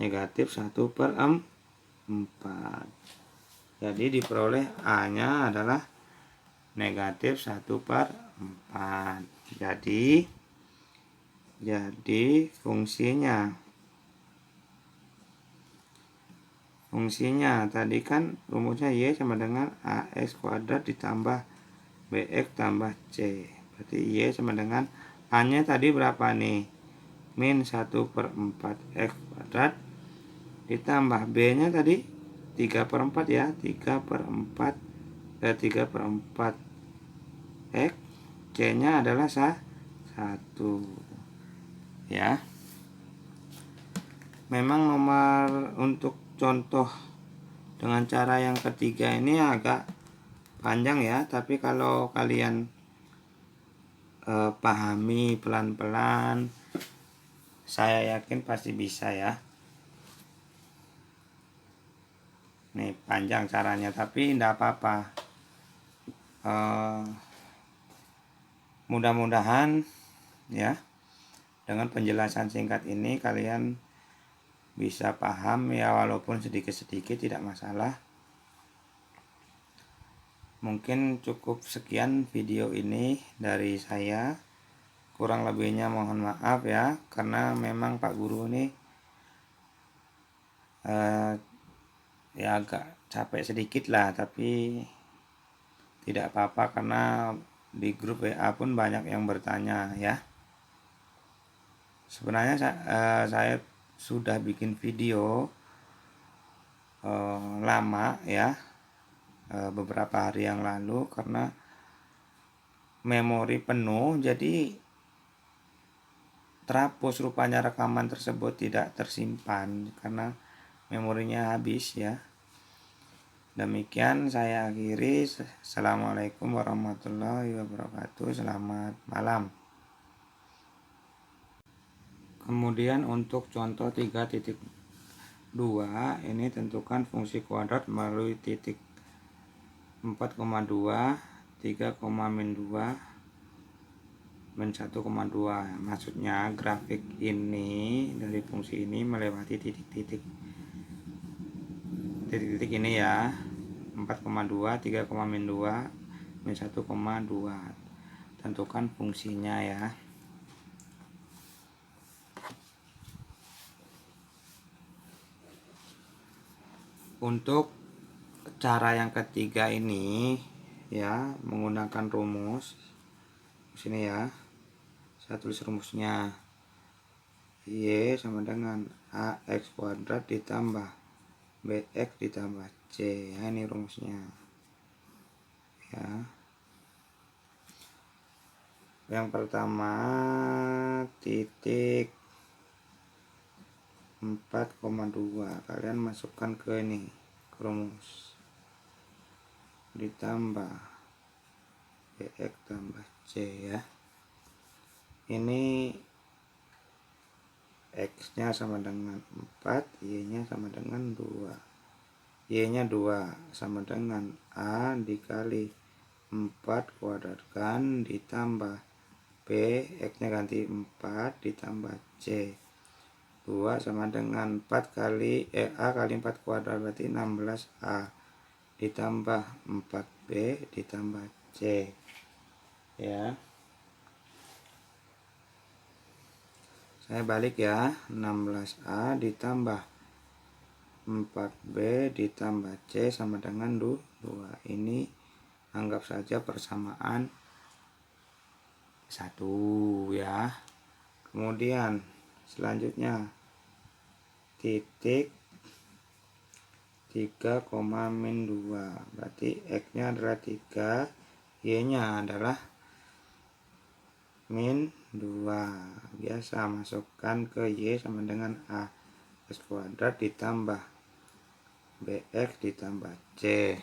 negatif 1 per 4. Jadi diperoleh A-nya adalah negatif 1 per 4. Jadi Jadi fungsinya tadi kan rumusnya Y sama dengan AX kuadrat ditambah BX tambah C. Berarti Y sama dengan A-nya tadi berapa nih? Min 1/4 X kuadrat ditambah B-nya tadi 3/4 ya. 3/4 X. C-nya adalah 1 ya. Memang nomor untuk contoh dengan cara yang ketiga ini agak panjang ya, tapi kalau kalian pahami pelan-pelan, saya yakin pasti bisa ya. Nih panjang caranya, tapi tidak apa-apa. Mudah-mudahan ya dengan penjelasan singkat ini kalian bisa paham ya, walaupun sedikit-sedikit tidak masalah. Mungkin cukup sekian video ini dari saya. Kurang lebihnya mohon maaf ya, karena memang Pak Guru ini ya agak capek sedikit lah, tapi tidak apa-apa karena di grup WA pun banyak yang bertanya ya. Sebenarnya saya sudah bikin video lama ya, beberapa hari yang lalu, karena memori penuh jadi terhapus rupanya rekaman tersebut, tidak tersimpan karena memorinya habis ya. Demikian saya akhiri. Assalamualaikum warahmatullahi wabarakatuh. Selamat malam. Kemudian untuk contoh 3.2 ini tentukan fungsi kuadrat melalui titik 4,2, 3, min 2, min 1,2. Maksudnya grafik ini dari fungsi ini melewati titik-titik ini ya. 4,2, 3, min 2, min 1,2. Tentukan fungsinya ya. Untuk cara yang ketiga ini ya, menggunakan rumus sini ya. Saya tulis rumusnya. Y sama dengan AX kuadrat ditambah BX ditambah C. Ya, ini rumusnya ya. Yang pertama titik 4,2 kalian masukkan ke ini, ke rumus, ditambah BX tambah C ya. Ini X nya sama dengan 4, Y nya sama dengan 2. Y nya 2 sama dengan A dikali 4 kuadratkan ditambah B, X nya ganti 4 ditambah C. 2 sama dengan 4 kali A kali 4 kuadrat berarti 16A ditambah 4B ditambah C ya. Saya balik ya, 16A ditambah 4B ditambah C sama dengan 2. Ini anggap saja persamaan 1 ya. Kemudian selanjutnya titik 3, min 2 berarti X nya adalah 3, Y nya adalah min 2. Biasa masukkan ke Y sama dengan A X kuadrat ditambah BX ditambah C.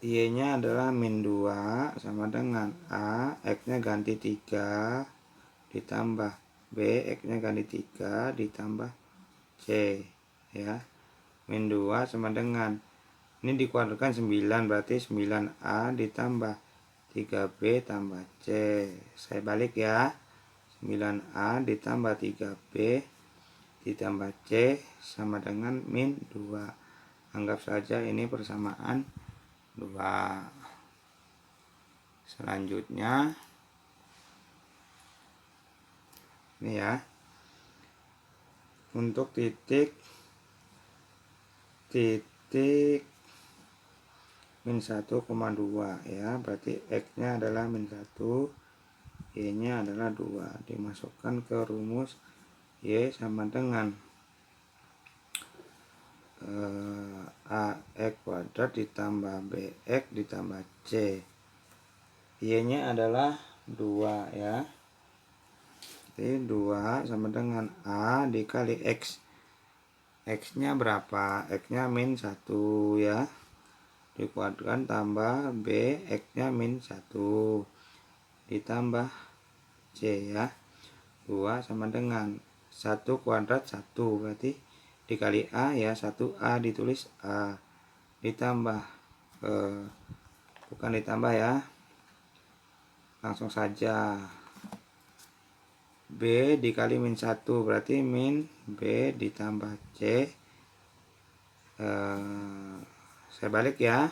Y nya adalah min 2 sama dengan A, X nya ganti 3 ditambah B, X nya ganti 3 ditambah C ya. Min 2 sama dengan, ini dikuadratkan 9 berarti 9A ditambah 3B tambah C. Saya balik ya, 9A ditambah 3B ditambah C sama dengan min 2. Anggap saja ini persamaan 2. Selanjutnya Ini ya. Untuk titik min 1,2 ya, berarti X-nya adalah min 1, Y-nya adalah 2. Dimasukkan ke rumus Y sama dengan AX kuadrat ditambah BX ditambah C. Y-nya adalah 2 ya. Jadi 2 sama dengan A dikali X. X-nya berapa? X-nya min 1 ya. Dikuadratkan tambah B, X-nya min 1 ditambah C ya. 2 sama dengan 1 kuadrat 1, berarti dikali A ya, 1A ditulis A ditambah bukan ditambah ya, langsung saja B dikali min 1, berarti min B ditambah C. Saya balik ya,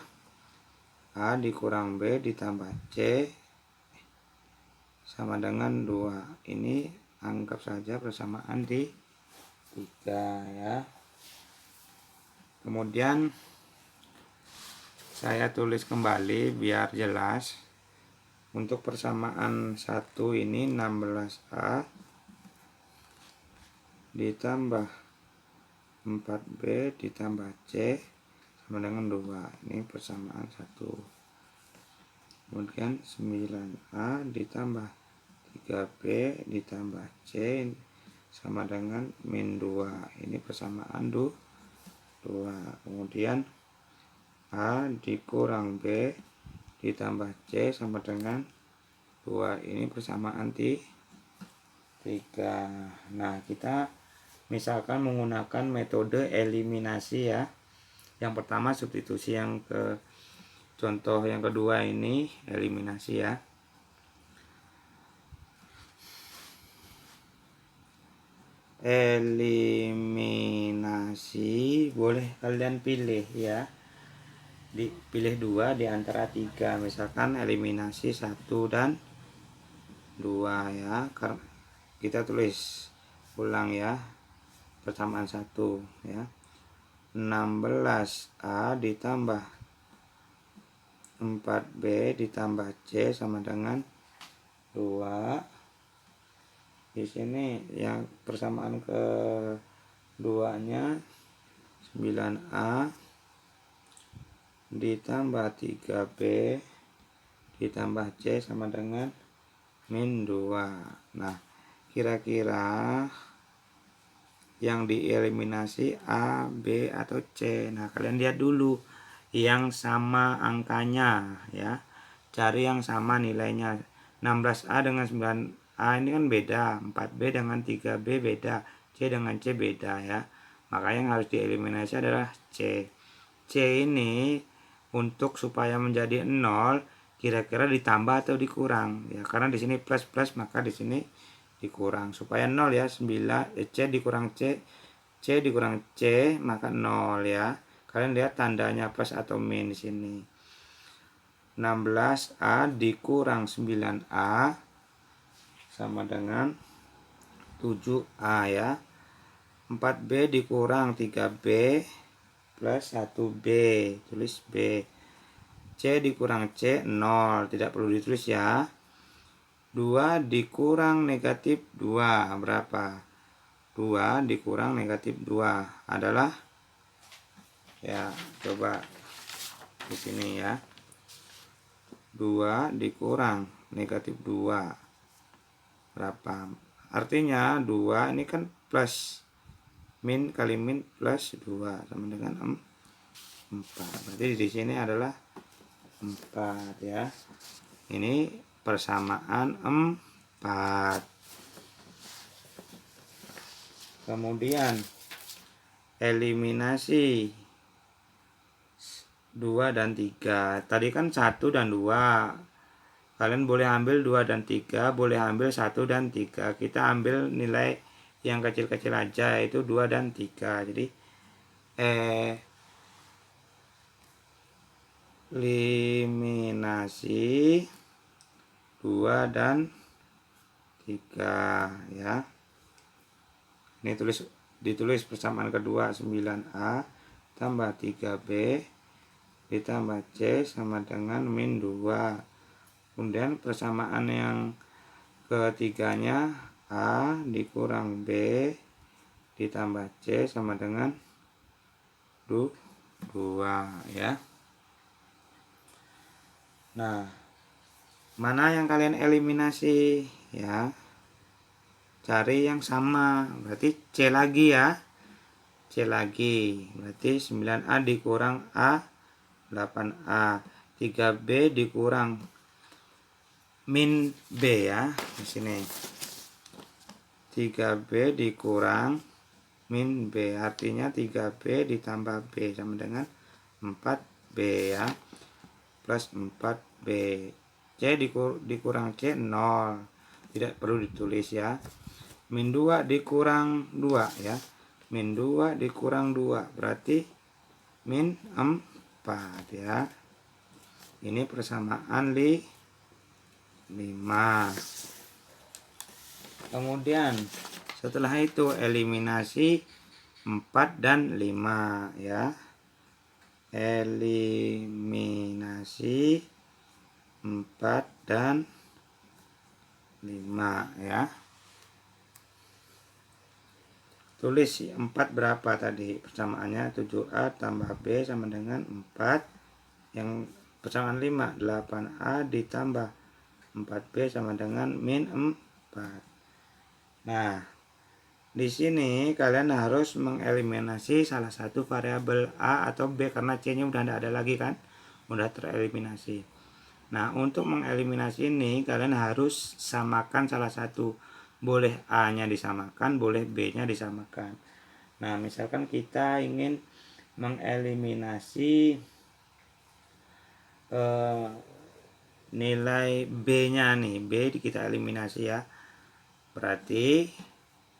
A dikurang B ditambah C sama dengan 2. Ini anggap saja persamaan di 3 ya. Kemudian saya tulis kembali biar jelas. Untuk persamaan 1 ini 16A ditambah 4B ditambah C sama dengan 2. Ini persamaan 1. Kemudian 9A ditambah 3B ditambah C sama dengan min 2. Ini persamaan 2. Kemudian A dikurang B ditambah C sama dengan 2. Ini persamaan 3. Nah, kita misalkan menggunakan metode eliminasi ya. Yang pertama substitusi, yang contoh yang kedua ini eliminasi ya. Eliminasi boleh kalian pilih ya. Dipilih 2 di antara 3, misalkan eliminasi 1 dan 2 ya. Kita tulis ulang ya, persamaan 1 ya. 16A ditambah 4B ditambah C sama dengan 2. Di sini yang persamaan keduanya 9A ditambah 3B ditambah C sama dengan min 2. Nah, kira-kira yang dieliminasi A, B, atau C. Nah, kalian lihat dulu yang sama angkanya ya. Cari yang sama nilainya. 16A dengan 9A ini kan beda, 4B dengan 3B beda, C dengan C beda ya. Makanya yang harus dieliminasi adalah C. C ini untuk supaya menjadi 0 kira-kira ditambah atau dikurang ya, karena di sini plus plus maka di sini dikurang supaya 0 ya. 9 C dikurang C, C dikurang C maka 0 ya. Kalian lihat tandanya plus atau min di sini. 16A dikurang 9A sama dengan 7A ya. 4B dikurang 3B plus 1B, tulis B. C dikurang C 0, tidak perlu ditulis ya. 2 dikurang negatif 2 berapa? 2 dikurang negatif 2 adalah ya, coba di sini ya. 2 dikurang negatif 2 berapa? Artinya 2 ini kan plus, min kali min plus 2 sama dengan 4. Berarti di sini adalah 4 ya. Ini persamaan 4. Kemudian eliminasi 2 dan 3. Tadi kan 1 dan 2. Kalian boleh ambil 2 dan 3, boleh ambil 1 dan 3. Kita ambil nilai yang kecil-kecil aja, yaitu 2 dan 3. Jadi eliminasi 2 dan 3 ya. Ini ditulis persamaan kedua 9A tambah 3B ditambah C sama dengan min 2. Kemudian persamaan yang ketiganya A dikurang B ditambah C sama dengan 2 ya. Nah, mana yang kalian eliminasi ya? Cari yang sama, berarti C lagi ya. C lagi, berarti 9A dikurang A 8A, 3B dikurang min B ya. Di sini 3B dikurang min B, artinya 3B ditambah B sama dengan 4B ya, plus 4B. C dikurang C 0, tidak perlu ditulis ya. Min 2 dikurang 2 ya, min 2 dikurang 2 berarti min 4 ya. Ini persamaan 5. Kemudian setelah itu eliminasi 4 dan 5 ya. Eliminasi 4 dan 5 ya. Tulis 4 berapa tadi? Persamaannya 7A tambah B sama dengan 4. Yang persamaan 5, 8A ditambah 4B sama dengan min 4. Nah, di sini kalian harus mengeliminasi salah satu variabel A atau B karena C-nya udah tidak ada lagi kan? Udah tereliminasi. Nah, untuk mengeliminasi ini kalian harus samakan salah satu. Boleh A-nya disamakan, boleh B-nya disamakan. Nah, misalkan kita ingin mengeliminasi nilai B-nya nih, B kita eliminasi ya. Berarti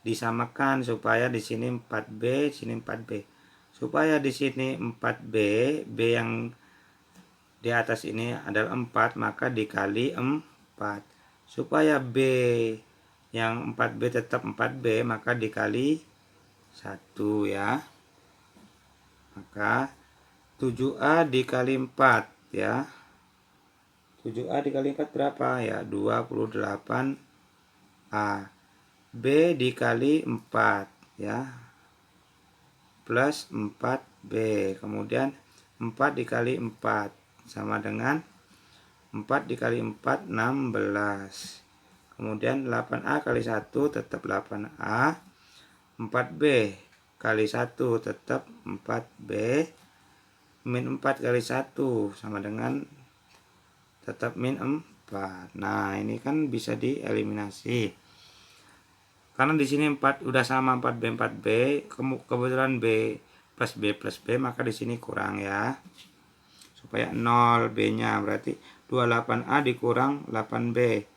disamakan supaya di sini 4B, sini 4B. Supaya di sini 4B, B yang di atas ini adalah 4, maka dikali 4. Supaya B yang 4B tetap 4B, maka dikali 1 ya. Maka 7A dikali 4 ya. 7A dikali 4 berapa ya? 28A. B dikali 4 ya. Plus 4B. Kemudian 4 dikali 4 sama dengan 4 dikali 4 16. Kemudian 8A kali 1 tetap 8A. 4B kali 1 tetap 4B. Min 4 kali 1 sama dengan tetap min 4. Nah, ini kan bisa dieliminasi. Karena di sini 4 udah sama 4B 4B, kebetulan B plus B, maka di sini kurang ya. Supaya 0 B-nya berarti 28A dikurang 8B.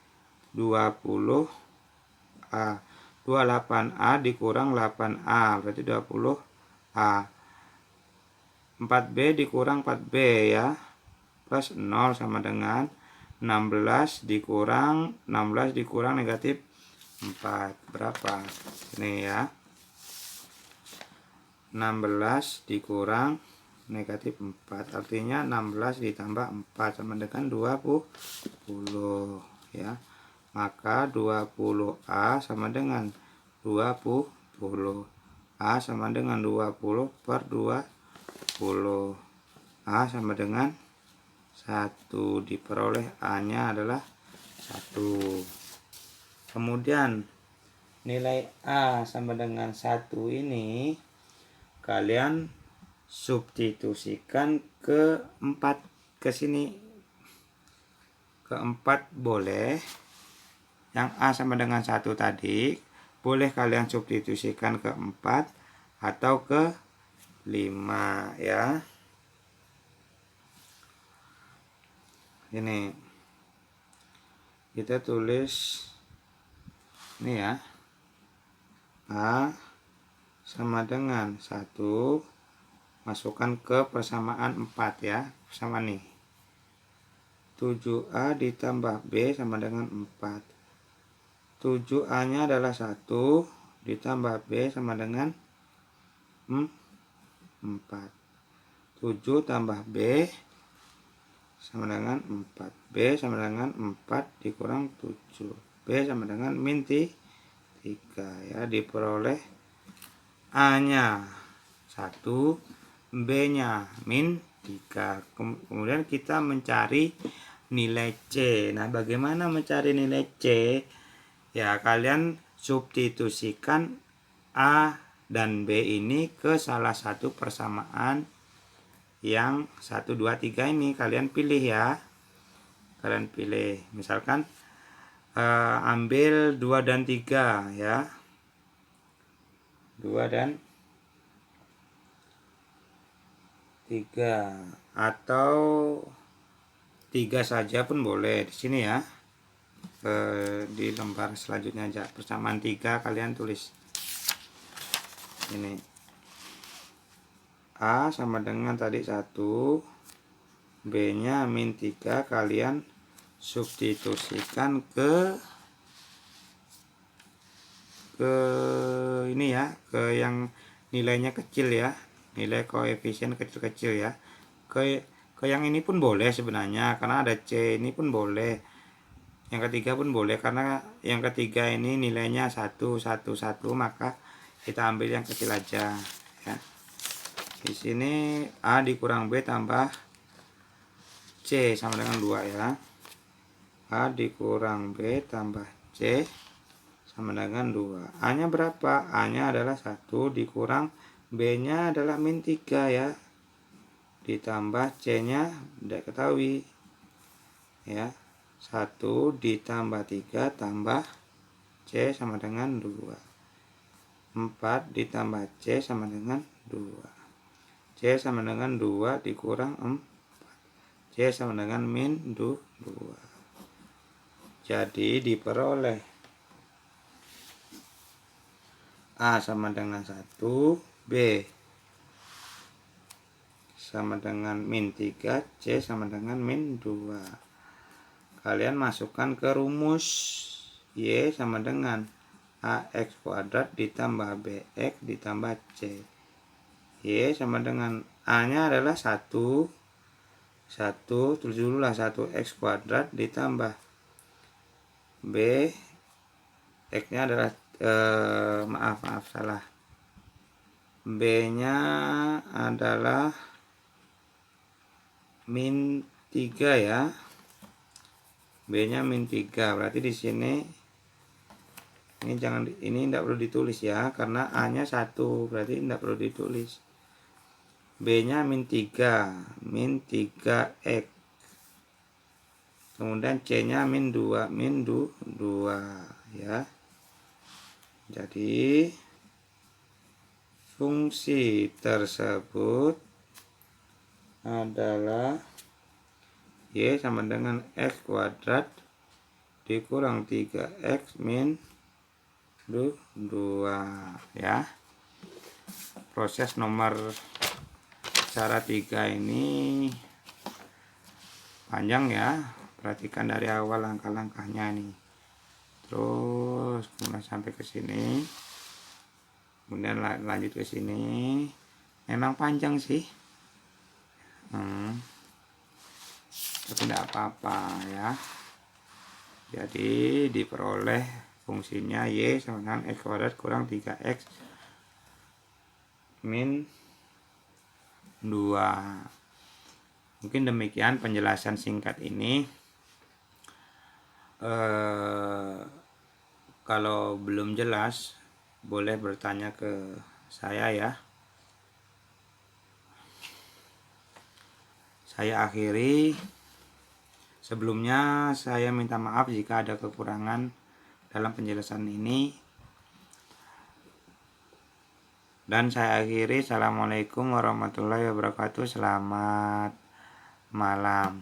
20A. 28A dikurang 8A berarti 20A. 4B dikurang 4B ya, plus 0 sama dengan 16 dikurang negatif 4 berapa? Ini ya, 16 dikurang negatif 4, artinya 16 ditambah 4 sama dengan 20 ya. Maka 20A sama dengan 20. A sama dengan 20 per 20. A sama dengan 1. Diperoleh A-nya adalah 1. Kemudian nilai A sama dengan 1 ini kalian substitusikan ke 4 ke sini. Ke 4 boleh. Yang A sama dengan 1 tadi boleh kalian substitusikan ke 4 atau ke 5 ya. Ini kita tulis ini ya. A sama dengan 1, masukkan ke persamaan 4 ya. Persamaan nih. 7A ditambah B sama dengan 4. 7A nya adalah 1, ditambah B sama dengan 4. 7 tambah B sama dengan 4. B sama dengan 4 dikurang 7. B sama dengan min 3 ya. Diperoleh A-nya 1, B-nya min 3. Kemudian kita mencari nilai C. Nah, bagaimana mencari nilai C? Ya, kalian substitusikan A dan B ini ke salah satu persamaan yang 1, 2, 3 ini. Kalian pilih ya. Kalian pilih. Misalkan ambil 2 dan 3 ya. 2 dan 3 atau 3 saja pun boleh di sini ya. Di lembar selanjutnya aja persamaan 3 kalian tulis ini A sama dengan tadi 1, B nya min 3, kalian substitusikan ke ini ya, ke yang nilainya kecil ya, nilai koefisien kecil-kecil ya, ke yang ini pun boleh sebenarnya karena ada C, ini pun boleh, yang ketiga pun boleh karena yang ketiga ini nilainya 1, 1, 1, maka kita ambil yang kecil aja ya. Di sini A dikurang B tambah C sama dengan 2 ya. A dikurang B tambah C sama dengan 2. A nya berapa? A nya adalah 1 dikurang B nya adalah min 3 ya, ditambah C nya tidak ketahui ya. 1 ditambah 3 tambah C sama dengan 2. 4 ditambah C sama dengan 2. C sama dengan 2 dikurang 4. C sama dengan min 2. Jadi diperoleh A sama dengan 1, B sama dengan min 3, C sama dengan min 2. Kalian masukkan ke rumus. Y sama dengan AX kuadrat ditambah BX ditambah C. Y sama dengan A nya adalah 1, tulis dulu lah, 1X kuadrat ditambah B, X nya adalah maaf salah, B nya adalah min 3 ya. B nya min 3, berarti di sini ini tidak perlu ditulis ya karena A nya 1, berarti tidak perlu ditulis. B nya min 3, min 3X, kemudian C nya min 2, min 2 ya. Jadi fungsi tersebut adalah Y sama dengan X kuadrat dikurang 3X min 2 ya. Proses nomor cara 3 ini panjang ya, perhatikan dari awal langkah-langkahnya nih, terus kemudian sampai ke sini, kemudian lanjut ke sini. Memang panjang sih, tapi tidak apa-apa ya. Jadi diperoleh fungsinya Y sama dengan X kuadrat kurang 3X min 2. Mungkin demikian penjelasan singkat ini. Kalau belum jelas boleh bertanya ke saya ya. Saya akhiri. Sebelumnya saya minta maaf jika ada kekurangan dalam penjelasan ini. Dan saya akhiri. Assalamualaikum warahmatullahi wabarakatuh. Selamat malam.